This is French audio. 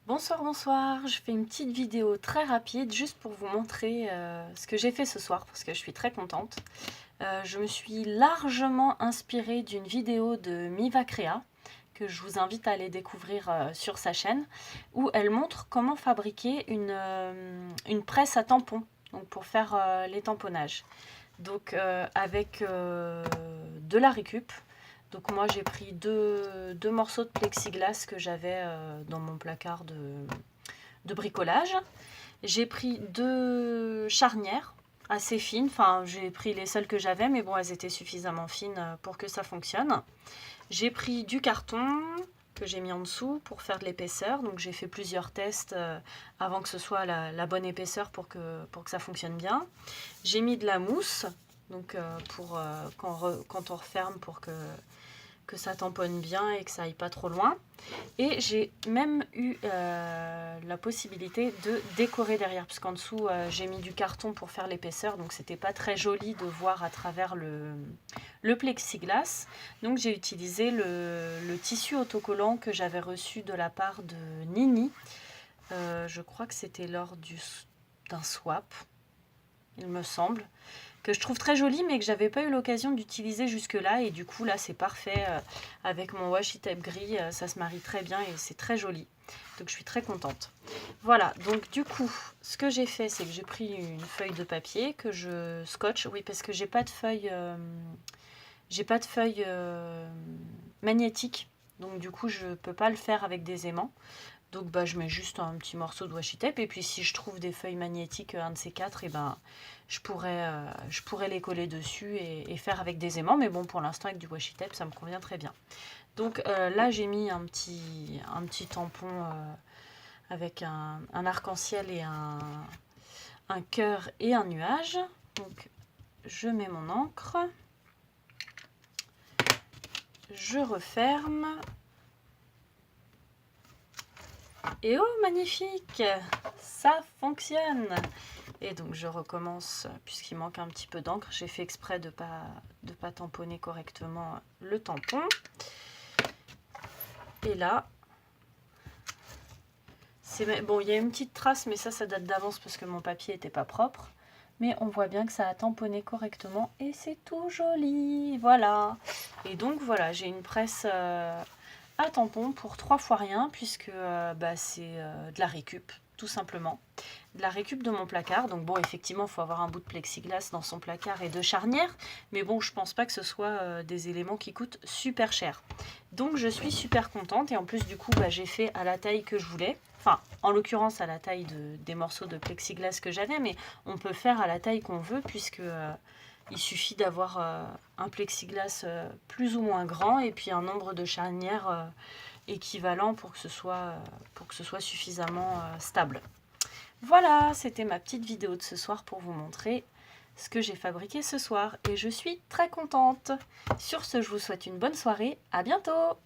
Bonsoir, bonsoir, je fais une petite vidéo très rapide juste pour vous montrer ce que j'ai fait ce soir parce que je suis très contente. Je me suis largement inspirée d'une vidéo de Miva Crea que je vous invite à aller découvrir sur sa chaîne où elle montre comment fabriquer une presse à tampons donc pour faire les tamponnages. Donc avec de la récup. Donc moi j'ai pris deux morceaux de plexiglas que j'avais dans mon placard de bricolage. J'ai pris deux charnières assez fines, enfin j'ai pris les seules que j'avais mais bon elles étaient suffisamment fines pour que ça fonctionne. J'ai pris du carton que j'ai mis en dessous pour faire de l'épaisseur, donc j'ai fait plusieurs tests avant que ce soit la bonne épaisseur pour que ça fonctionne bien. J'ai mis de la mousse, donc pour quand on referme pour que ça tamponne bien et que ça aille pas trop loin. Et j'ai même eu la possibilité de décorer derrière, parce qu'en dessous j'ai mis du carton pour faire l'épaisseur, donc c'était pas très joli de voir à travers le plexiglas. Donc j'ai utilisé le tissu autocollant que j'avais reçu de la part de Nini. Je crois que c'était lors d'un swap, il me semble, que je trouve très joli mais que j'avais pas eu l'occasion d'utiliser jusque là, et du coup là c'est parfait avec mon washi tape gris, ça se marie très bien et c'est très joli, donc je suis très contente. Voilà, donc du coup ce que j'ai fait, c'est que j'ai pris une feuille de papier que je scotche, oui, parce que j'ai pas de feuille magnétique, donc du coup je peux pas le faire avec des aimants. Donc bah, je mets juste un petit morceau de washi tape, et puis si je trouve des feuilles magnétiques, un de ces quatre, et ben, je pourrais les coller dessus et faire avec des aimants. Mais bon, pour l'instant avec du washi tape, ça me convient très bien. Donc là j'ai mis un petit tampon avec un arc-en-ciel et un cœur et un nuage. Donc je mets mon encre, je referme. Et oh, magnifique! Ça fonctionne! Et donc je recommence, puisqu'il manque un petit peu d'encre. J'ai fait exprès de pas tamponner correctement le tampon. Et là, bon, il y a une petite trace, mais ça date d'avance parce que mon papier n'était pas propre. Mais on voit bien que ça a tamponné correctement et c'est tout joli. Voilà. Et donc voilà, j'ai une presse à tampon pour 3 fois rien, puisque c'est de la récup, tout simplement. De la récup de mon placard. Donc bon, effectivement, il faut avoir un bout de plexiglas dans son placard et deux charnières. Mais bon, je pense pas que ce soit des éléments qui coûtent super cher. Donc je suis super contente. Et en plus, du coup, j'ai fait à la taille que je voulais. Enfin, en l'occurrence, à la taille des morceaux de plexiglas que j'avais. Mais on peut faire à la taille qu'on veut, puisque il suffit d'avoir un plexiglas plus ou moins grand et puis un nombre de charnières équivalent pour que ce soit suffisamment stable. Voilà, c'était ma petite vidéo de ce soir pour vous montrer ce que j'ai fabriqué ce soir et je suis très contente. Sur ce, je vous souhaite une bonne soirée, à bientôt!